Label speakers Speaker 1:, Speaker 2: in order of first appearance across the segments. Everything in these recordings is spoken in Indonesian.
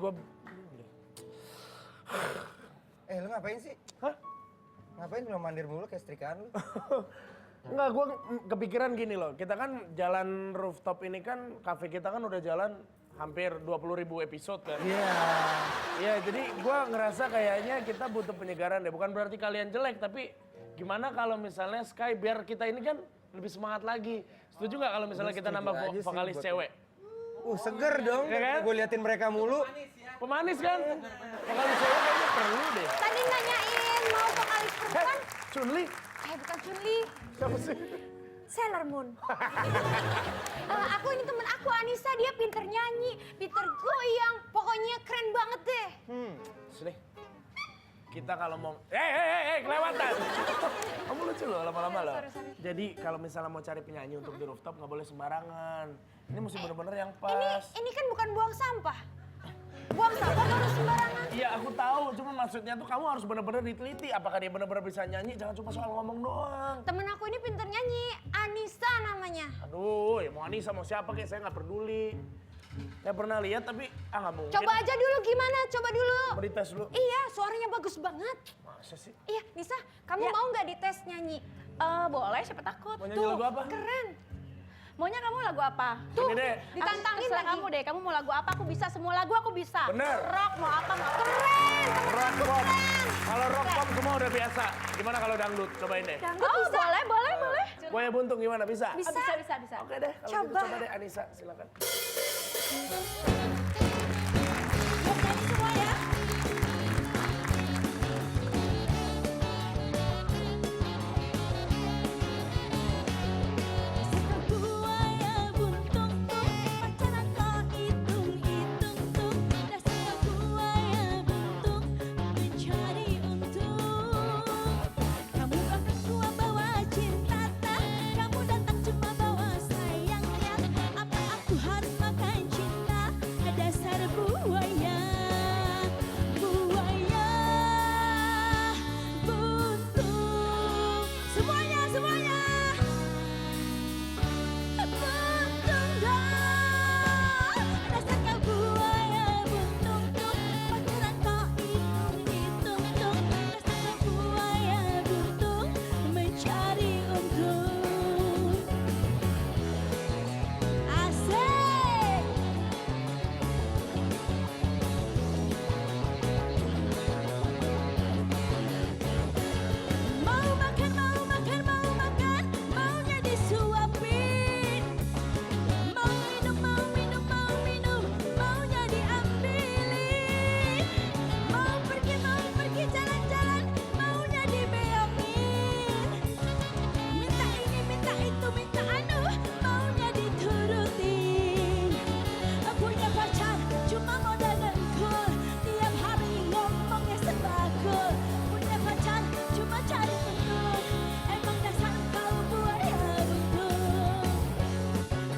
Speaker 1: gue...
Speaker 2: Lu ngapain sih?
Speaker 1: Hah?
Speaker 2: Ngapain cuma mandir mulu kayak setrikaan lu?
Speaker 1: Enggak, gue kepikiran gini loh. Kita kan jalan rooftop ini kan, kafe kita kan udah jalan hampir 20.000 episode kan.
Speaker 2: Iya.
Speaker 1: Iya, jadi gue ngerasa kayaknya kita butuh penyegaran deh. Bukan berarti kalian jelek, tapi gimana kalau misalnya Sky biar kita ini kan lebih semangat lagi. Setuju nggak kalau misalnya kita nambah vokalis cewek?
Speaker 2: Seger dong.
Speaker 1: Ya kan?
Speaker 2: Gue liatin mereka mulu.
Speaker 1: Pemanis kan? Vokalis cewek kayaknya perlu deh.
Speaker 3: Tadi nanyain mau vokalis perempuan.
Speaker 1: Chunli?
Speaker 3: Bukan Chunli.
Speaker 1: Siapa sih?
Speaker 3: Sailor Moon. Aku ini temen aku Anissa, dia pinter nyanyi, pinter goyang, pokoknya keren banget deh.
Speaker 1: Sini. Kita kalau mau... kelewatan. Kamu lucu loh lama-lama loh.
Speaker 3: Sorry.
Speaker 1: Jadi kalau misalnya mau cari penyanyi untuk di rooftop nggak boleh sembarangan. Ini mesti bener-bener yang pas.
Speaker 3: Ini kan bukan buang sampah. Buang sampah harus sembarangan.
Speaker 1: Iya aku tahu, cuma maksudnya tuh kamu harus bener-bener diteliti. Apakah dia bener-bener bisa nyanyi, jangan cuma soal ngomong doang.
Speaker 3: Temen aku ini pinter nyanyi, Anissa namanya.
Speaker 1: Aduh, ya mau Anissa mau siapa kayak saya nggak peduli. Saya pernah lihat tapi nggak mungkin.
Speaker 3: Coba aja dulu gimana, coba dulu.
Speaker 1: Mau dites dulu.
Speaker 3: Iya, suaranya bagus banget.
Speaker 1: Masa sih?
Speaker 3: Iya, Nisa, kamu mau nggak dites nyanyi?
Speaker 4: Boleh, siapa takut.
Speaker 1: Mau nyanyi lagu apa?
Speaker 3: Keren.
Speaker 4: Maunya kamu lagu apa?
Speaker 1: Ini deh.
Speaker 3: Ditantangin
Speaker 4: Terserah
Speaker 3: lagi.
Speaker 4: kamu deh, kamu mau lagu apa aku bisa, semua lagu aku bisa.
Speaker 1: Bener.
Speaker 4: Rock mau apa mau.
Speaker 3: Keren.
Speaker 1: Rock pop. Kalau rock pop semua udah biasa. Gimana kalau dangdut? Cobain deh.
Speaker 3: Dangdut
Speaker 4: Oh
Speaker 3: bisa.
Speaker 4: boleh.
Speaker 1: Buaya buntung gimana? Bisa?
Speaker 3: Bisa.
Speaker 4: Bisa.
Speaker 1: Oke deh, kalau gitu
Speaker 3: Coba.
Speaker 1: coba deh Anissa, silakan.
Speaker 4: Mau nyanyi semua ya? Buaya buntung tung, pacaran kau hitung-hitung tung. Dasar buaya buntung, mencari untung. Kamu bahkan tua bawa cinta tak, kamu datang cuma bawa sayangnya. Apa aku harus makan cinta? Dasar buaya, buaya buntung. Semuanya. Buntung dong, dasar kau buaya buntung tung, pacaran kau hitung-hitung tung. Dasar kau buaya buntung, mencari untung. Asik. Mau makan, maunya disuapin. Mau minum, maunya diambilin. Mau pergi, jalan-jalan, maunya dibeongin. Minta ini, minta itu, minta anu, maunya diturutin. Punya pacar, cuma modal dengkul, tiap hari ngomongnya sebakul. Punya pacar, cuma cari untung, emang dasar kau buaya buntung.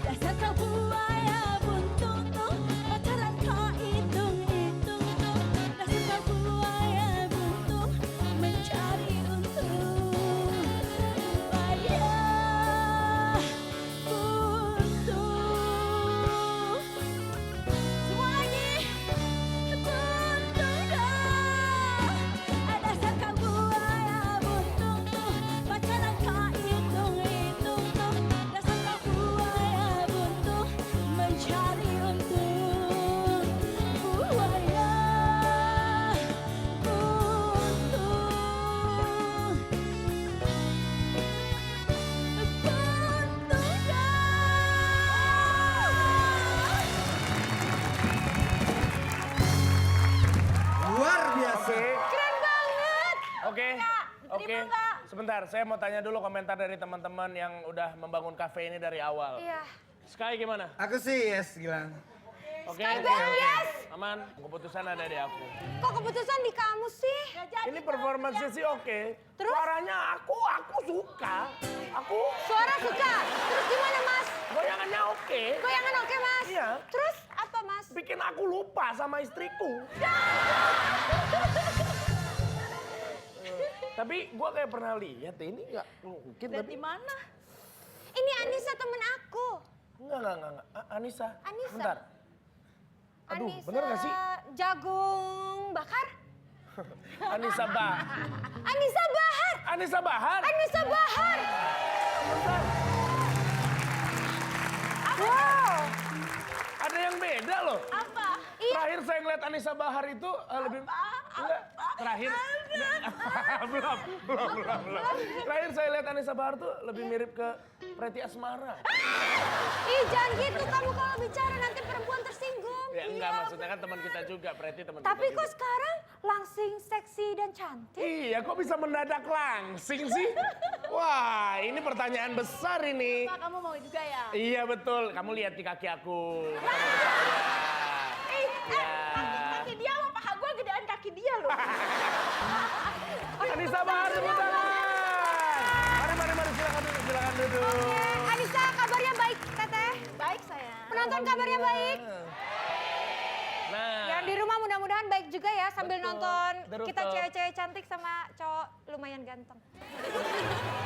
Speaker 4: Dasar kau buaya buntung tung, pacaran kau hitung-hitung tung. Dasar kau buaya buntung, mencari untung. Buaya buntung. Semua lagi. Buntung dong. Dasar kau buaya buntung tung, pacaran kau hitung-hitung tung. Dasar kau buaya buntung, mencari untung. Buaya buntung. Buntung dong.
Speaker 2: Luar biasa.
Speaker 3: Keren banget.
Speaker 1: Oke.
Speaker 4: Diterima nggak?
Speaker 1: Sebentar, saya mau tanya dulu komentar dari teman-teman yang udah membangun kafe ini dari awal.
Speaker 3: Iya.
Speaker 1: Sky gimana?
Speaker 2: Aku sih yes, Gilang.
Speaker 1: Oke.
Speaker 3: yes.
Speaker 1: Aman, keputusan ada di aku.
Speaker 3: Kok keputusan di kamu sih?
Speaker 1: Ini performance sih oke.
Speaker 3: Terus?
Speaker 1: Suaranya aku suka. Aku
Speaker 3: Suara suka. Terus gimana Mas?
Speaker 1: goyangannya oke.
Speaker 3: Goyangan oke Mas?
Speaker 1: Iya.
Speaker 3: Terus apa Mas?
Speaker 1: Bikin aku lupa sama istriku. Tapi gua kayak pernah lihat ini nggak mungkin.
Speaker 4: Lihat
Speaker 1: Tapi
Speaker 4: di mana?
Speaker 3: Ini Anissa temen aku.
Speaker 1: enggak. Anissa.
Speaker 3: Anissa.
Speaker 1: Bentar. Aduh,
Speaker 3: Anissa
Speaker 1: bener gak sih?
Speaker 3: Jagung bakar?
Speaker 1: Anissa Bahar.
Speaker 3: Anissa Bahar!
Speaker 1: Anissa Bahar.
Speaker 3: Anissa Bahar!
Speaker 1: Bentar,
Speaker 3: Wow!
Speaker 1: ada yang beda loh.
Speaker 4: Apa?
Speaker 3: Iya.
Speaker 1: Terakhir saya ngeliat Anissa Bahar itu lebih... Enggak, terakhir... belum. Terakhir saya lihat Anissa Bahar tuh lebih mirip ke Preti Asmara.
Speaker 3: Ih, jangan gitu kamu kalau bicara nanti perempuan tersinggung.
Speaker 1: Ya enggak, maksudnya kan teman kita juga, Preti teman kita
Speaker 3: Tapi
Speaker 1: juga.
Speaker 3: kok sekarang langsing, seksi, dan cantik?
Speaker 1: Iya, kok bisa mendadak langsing sih? Wah, ini pertanyaan besar ini.
Speaker 4: Pak, kamu mau juga ya?
Speaker 1: Iya betul, kamu lihat di kaki aku.
Speaker 4: Kaki dia sama paha gue gedean kaki dia loh.
Speaker 1: Anissa Bahar, tepuk tangan. Mari, silakan duduk.
Speaker 3: Anissa, kabarnya baik, Teteh?
Speaker 4: Baik sayang.
Speaker 3: Penonton kabarnya baik?
Speaker 1: Nah,
Speaker 3: Yang di rumah mudah-mudahan baik juga ya sambil
Speaker 1: Betul.
Speaker 3: nonton
Speaker 1: The
Speaker 3: kita
Speaker 1: Rooftop.
Speaker 3: cewek-cewek cantik sama cowok lumayan ganteng.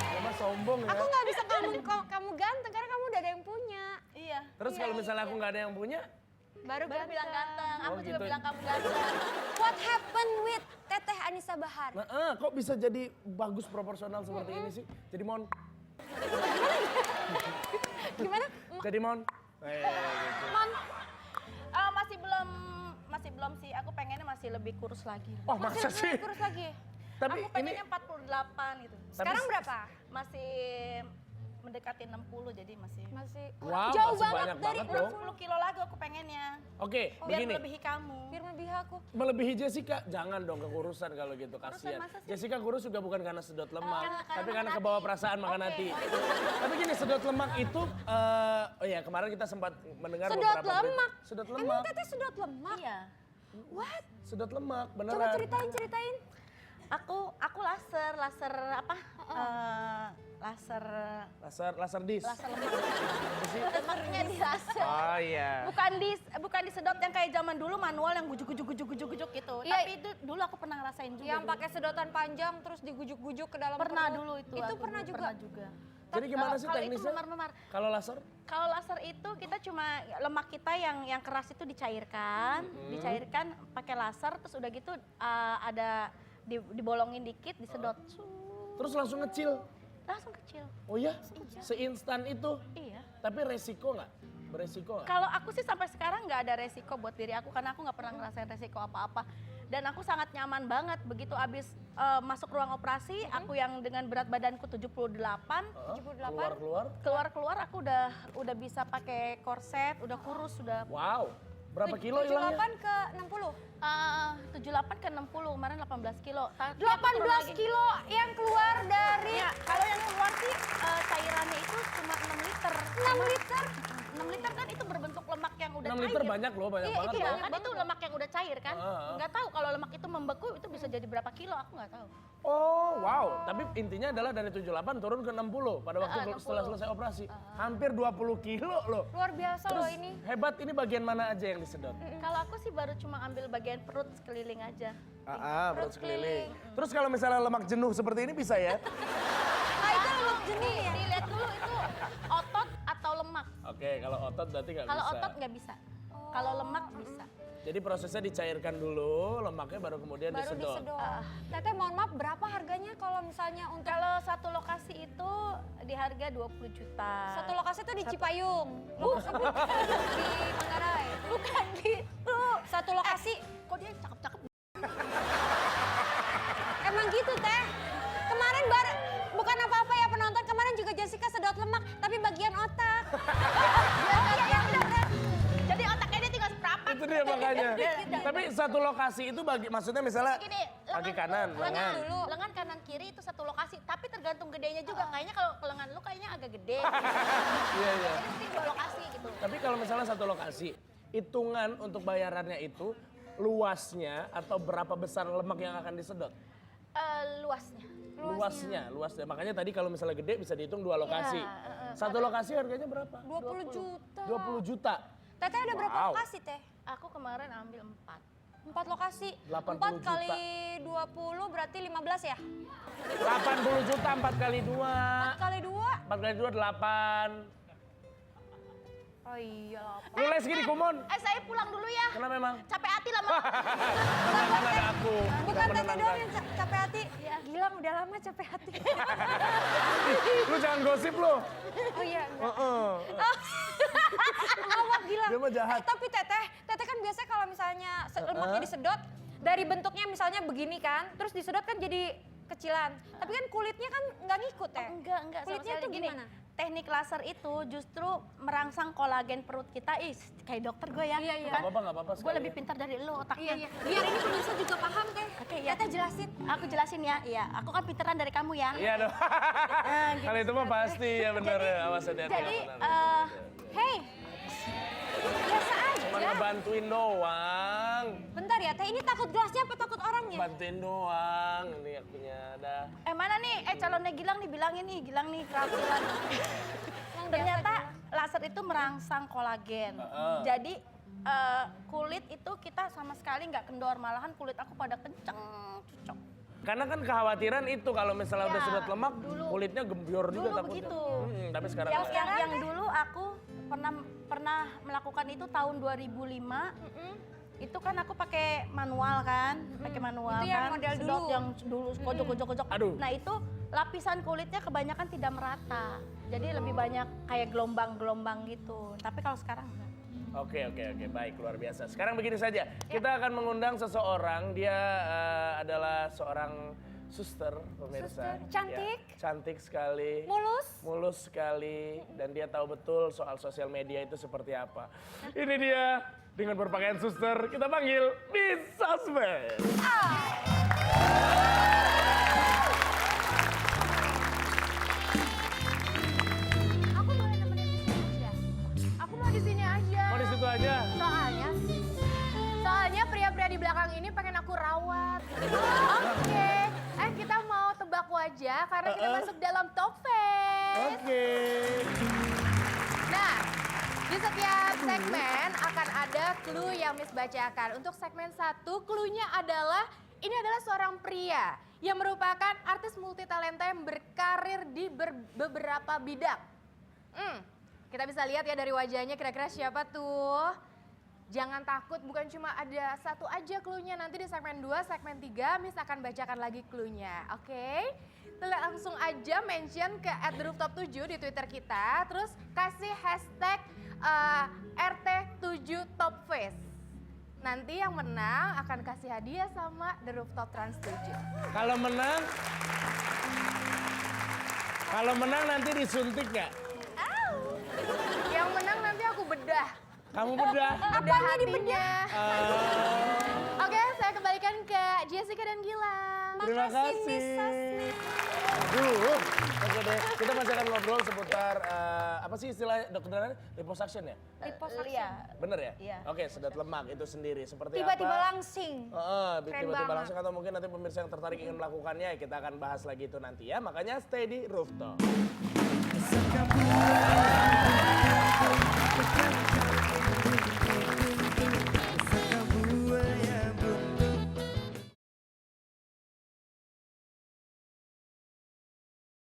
Speaker 1: ya mah sombong ya.
Speaker 3: Aku nggak bisa kamu ganteng karena kamu udah ada yang punya.
Speaker 4: Iya.
Speaker 1: Terus kalau misalnya aku nggak ada yang punya,
Speaker 3: Baru
Speaker 4: Baru bilang ganteng. Aku
Speaker 1: Oh,
Speaker 4: juga
Speaker 1: gitu.
Speaker 4: bilang kamu ganteng.
Speaker 3: What happened with Teteh Anissa Bahar?
Speaker 1: nah, kok bisa jadi bagus proporsional seperti ini sih? Jadi mon,
Speaker 3: Gimana?
Speaker 1: jadi mon. Gitu.
Speaker 3: Mon,
Speaker 4: Masih belum sih. Aku pengennya masih lebih kurus lagi.
Speaker 1: Oh masa
Speaker 3: masih
Speaker 1: sih?
Speaker 3: kurus lagi.
Speaker 1: Tapi
Speaker 4: Aku pengennya 48 gitu.
Speaker 3: Sekarang berapa?
Speaker 4: Masih mendekati 60 jadi masih.
Speaker 3: Masih
Speaker 1: Wow,
Speaker 3: jauh
Speaker 1: masih
Speaker 3: banget
Speaker 1: banyak
Speaker 3: dari
Speaker 1: banget dong.
Speaker 4: 10 kilo lagi aku pengennya.
Speaker 1: Oke,
Speaker 4: Biar
Speaker 1: begini.
Speaker 4: melebihi kamu.
Speaker 3: biar lebih aku.
Speaker 1: Melebihi Jessica, jangan dong kekurusan kalau gitu, kasihan.
Speaker 4: masa sih?
Speaker 1: Jessica kurus juga bukan karena sedot lemak,
Speaker 4: karena
Speaker 1: tapi
Speaker 4: makan
Speaker 1: karena
Speaker 4: hati.
Speaker 1: kebawa perasaan makan
Speaker 4: Oke.
Speaker 1: hati. Tapi gini, sedot lemak itu, oh ya kemarin kita sempat mendengar
Speaker 3: Sedot
Speaker 1: beberapa berita.
Speaker 3: lemak.
Speaker 1: Sedot
Speaker 3: Emang
Speaker 1: lemak,
Speaker 3: Teteh sedot lemak?
Speaker 4: Iya.
Speaker 3: What?
Speaker 1: sedot lemak,
Speaker 3: Coba
Speaker 1: beneran.
Speaker 3: ceritain.
Speaker 4: Aku laser apa? Laser
Speaker 1: Laser dis.
Speaker 4: lemak. Lemaknya di laser.
Speaker 1: Oh iya.
Speaker 4: Bukan disedot yang kayak zaman dulu manual yang gujuk gitu.
Speaker 3: Iya.
Speaker 4: Tapi itu dulu aku pernah ngerasain juga.
Speaker 3: Yang
Speaker 4: dulu.
Speaker 3: pakai sedotan panjang terus digujuk-gujuk ke dalam
Speaker 4: Pernah
Speaker 3: perut.
Speaker 4: dulu itu.
Speaker 3: Itu
Speaker 4: aku
Speaker 3: pernah
Speaker 4: dulu,
Speaker 3: juga.
Speaker 4: Pernah juga.
Speaker 1: Jadi gimana sih
Speaker 4: Kalau itu
Speaker 1: teknisnya?
Speaker 4: memar-memar.
Speaker 1: Kalau laser?
Speaker 4: Kalau laser itu kita cuma lemak kita yang keras itu dicairkan, dicairkan pakai laser terus udah gitu ada dibolongin dikit disedot.
Speaker 1: Terus langsung ngecil.
Speaker 4: Langsung kecil.
Speaker 1: Oh iya? Seinstan itu.
Speaker 4: Iya.
Speaker 1: Tapi resiko nggak? Beresiko nggak?
Speaker 4: Kalau aku sih sampai sekarang nggak ada resiko buat diri aku karena aku nggak pernah ngerasain resiko apa-apa. Dan aku sangat nyaman banget begitu abis masuk ruang operasi, aku yang dengan berat badanku 78, keluar aku udah bisa pakai korset, udah kurus, udah
Speaker 1: Wow, berapa kilo hilangnya?
Speaker 3: 78 ke 60.
Speaker 4: 78 ke 60, kemarin 18 kilo.
Speaker 3: 18 kilo yang keluar dari
Speaker 4: Iya, kalau yang keluar sih cairannya itu cuma 6 liter.
Speaker 3: 6 liter.
Speaker 4: 6 liter kan itu berbentuk lemak yang udah
Speaker 1: 6
Speaker 4: cair.
Speaker 1: liter banyak loh, banyak banget
Speaker 4: Iya,
Speaker 1: loh.
Speaker 4: kan itu lemak yang udah cair kan. Nggak tahu kalau lemak itu membeku itu bisa jadi berapa kilo, aku nggak tahu.
Speaker 1: Oh wow, tapi intinya adalah dari 78 turun ke 60 pada waktu
Speaker 4: 60.
Speaker 1: setelah selesai operasi. Hampir 20 kilo loh.
Speaker 3: Luar biasa
Speaker 1: Terus
Speaker 3: loh ini.
Speaker 1: hebat, ini bagian mana aja yang disedot?
Speaker 4: Kalau aku sih baru cuma ambil bagian perut sekeliling aja.
Speaker 1: Perut sekeliling. Terus kalau misalnya lemak jenuh seperti ini bisa ya?
Speaker 3: Ah, itu lemak jenuh ya?
Speaker 4: Dilihat dulu itu otot atau lemak.
Speaker 1: Oke, kalau otot berarti nggak bisa.
Speaker 4: Kalau otot nggak bisa. Kalau lemak bisa.
Speaker 1: Jadi prosesnya dicairkan dulu, lemaknya baru kemudian
Speaker 3: Baru
Speaker 1: disedot.
Speaker 3: disedot. Teteh mohon maaf berapa harganya kalau misalnya untuk
Speaker 4: Kalau satu lokasi itu di harga 20 juta.
Speaker 3: satu lokasi itu di Cipayung. Lokasi di Manggarai.
Speaker 4: Bukan gitu.
Speaker 3: Satu lokasi.
Speaker 4: Kok dia cakep-cakep?
Speaker 3: Emang gitu teh. Kemarin bukan apa-apa ya penonton, kemarin juga Jessica sedot lemak, tapi bagian otak.
Speaker 4: Jadi otaknya dia tinggal seperempat.
Speaker 1: Itu dia makanya. Tapi satu lokasi itu maksudnya misalnya
Speaker 4: Gini,
Speaker 1: kaki kanan, lengan.
Speaker 3: dulu.
Speaker 4: Lengan kanan kiri itu satu lokasi, tapi tergantung gedenya juga. Kayaknya kalau ke lengan lu kayaknya agak gede.
Speaker 1: Iya, iya.
Speaker 4: Jadi mesti dua lokasi gitu.
Speaker 1: Tapi kalau misalnya satu lokasi, hitungan untuk bayarannya itu luasnya atau berapa besar lemak yang akan disedot?
Speaker 4: Luasnya.
Speaker 1: Luasnya. Makanya tadi kalau misalnya gede bisa dihitung dua lokasi.
Speaker 4: Iya,
Speaker 1: Satu lokasi harganya berapa?
Speaker 3: 20 juta.
Speaker 1: 20 juta.
Speaker 3: Teteh ada berapa
Speaker 1: Wow.
Speaker 3: lokasi teh?
Speaker 4: Aku kemarin ambil 4.
Speaker 3: 4 lokasi.
Speaker 1: 80
Speaker 3: 4
Speaker 1: juta.
Speaker 3: kali 20 berarti 15 ya?
Speaker 1: 80 juta 4 kali 2.
Speaker 3: 4 kali 2.
Speaker 1: 4 kali 2 8.
Speaker 3: Oh iya lapar.
Speaker 1: Lu les gini Kumon.
Speaker 4: Saya pulang dulu ya.
Speaker 1: Kenapa memang?
Speaker 4: Capek hati lama.
Speaker 1: Kan ada aku.
Speaker 3: Bukan
Speaker 1: kita
Speaker 3: Teteh doang
Speaker 1: menenangkan.
Speaker 3: yang capek hati. Gilang udah lama capek hati.
Speaker 1: Lu jangan gosip lu.
Speaker 3: Oh iya.
Speaker 1: Heeh.
Speaker 3: Ngawak Gilang.
Speaker 1: Dia mah jahat.
Speaker 3: Tapi Teteh kan biasanya kalau misalnya lemaknya disedot, dari bentuknya misalnya begini kan, terus disedot kan jadi kecilan. Tapi kan kulitnya kan nggak ngikut ya?
Speaker 4: Enggak sama
Speaker 3: Kulitnya
Speaker 4: sekali.
Speaker 3: tuh
Speaker 4: Gini,
Speaker 3: gimana?
Speaker 4: teknik laser itu justru merangsang kolagen perut kita. Ih, kayak dokter gue ya.
Speaker 3: Iya, iya.
Speaker 1: Nggak apa-apa, nggak apa-apa.
Speaker 4: Gue lebih pintar dari lo otaknya.
Speaker 3: Iya. Biar ini pemirsa juga paham Teh.
Speaker 4: Oke, ya.
Speaker 3: Teteh jelasin.
Speaker 4: Aku jelasin ya. Iya, aku kan pinteran dari kamu ya.
Speaker 1: Iya dong.
Speaker 4: gitu.
Speaker 1: Kalau itu mah pasti ya bener ya. Awas hati-hati.
Speaker 4: Jadi,
Speaker 3: Hei, biasa
Speaker 1: Cuma
Speaker 3: aja.
Speaker 1: ngebantuin doang.
Speaker 3: Bentar ya Teh, ini takut gelasnya apa takut orangnya?
Speaker 1: Bantuin doang. Ini akunya ada.
Speaker 4: mana nih? Calonnya Gilang nih, bilangin nih, Gilang nih kerampilan. Ternyata laser itu merangsang kolagen. Jadi kulit itu kita sama sekali nggak kendor, malahan kulit aku pada kenceng, cocok.
Speaker 1: Karena kan kekhawatiran itu kalau misalnya udah
Speaker 4: Ya,
Speaker 1: sedot lemak,
Speaker 4: dulu.
Speaker 1: kulitnya gembior juga
Speaker 4: Dulu
Speaker 1: takutnya.
Speaker 4: begitu.
Speaker 1: Tapi sekarang
Speaker 4: Yang,
Speaker 1: nggak.
Speaker 4: yang dulu aku pernah melakukan itu tahun 2005. Itu kan aku pakai manual kan, pakai manual
Speaker 3: Itu yang
Speaker 4: kan,
Speaker 3: model
Speaker 4: sedot
Speaker 3: dulu.
Speaker 4: yang dulu kojok.
Speaker 1: Aduh.
Speaker 4: Nah itu lapisan kulitnya kebanyakan tidak merata, jadi lebih banyak kayak gelombang-gelombang gitu. Tapi kalau sekarang enggak.
Speaker 1: Oke, baik, luar biasa. Sekarang begini saja, kita akan mengundang seseorang, dia adalah seorang suster, pemirsa.
Speaker 3: Suster, cantik.
Speaker 1: Ya, cantik sekali.
Speaker 3: Mulus.
Speaker 1: Sekali, dan dia tahu betul soal sosial media itu seperti apa. Ini dia, dengan berpakaian suster, kita panggil Miss Sasmed.
Speaker 3: Aku boleh nemenin di sini aja. Aku mau di sini aja.
Speaker 1: Mau di situ aja?
Speaker 3: Soalnya pria-pria di belakang ini pengen aku rawat. Oke. Kita mau tebak wajah karena kita masuk dalam top face.
Speaker 1: Oke.
Speaker 3: Nah, di setiap segmen akan ada clue yang Miss bacakan. Untuk segmen 1, clue-nya adalah ini adalah seorang pria yang merupakan artis multitalenta yang berkarir di beberapa bidang. Kita bisa lihat ya dari wajahnya kira-kira siapa tuh. Jangan takut, bukan cuma ada satu aja clue-nya. Nanti di segmen 2, segmen 3 Miss akan bacakan lagi clue-nya. Oke? Langsung aja mention ke @rooftop7 di Twitter kita. Terus kasih hashtag RT7Topface. Nanti yang menang akan kasih hadiah sama The Rooftop Trans 7.
Speaker 1: Kalau menang nanti disuntik nggak?
Speaker 3: Yang menang nanti aku bedah.
Speaker 1: Kamu bedah?
Speaker 3: Apanya dibedah? Oke, saya kembalikan ke Jessica dan Gilang.
Speaker 1: Terima kasih. Aduh, oke deh. Kita masih akan ngobrol seputar apa sih istilah dokternya? Liposuction ya?
Speaker 4: Iya.
Speaker 1: Bener ya?
Speaker 4: Iya.
Speaker 1: Oke, sedot lemak itu sendiri seperti
Speaker 3: Tiba-tiba
Speaker 1: apa?
Speaker 3: langsing. Keren
Speaker 1: Tiba-tiba
Speaker 3: banget.
Speaker 1: langsung atau mungkin nanti pemirsa yang tertarik ingin melakukannya, kita akan bahas lagi itu nanti ya. Makanya stay di Rooftop.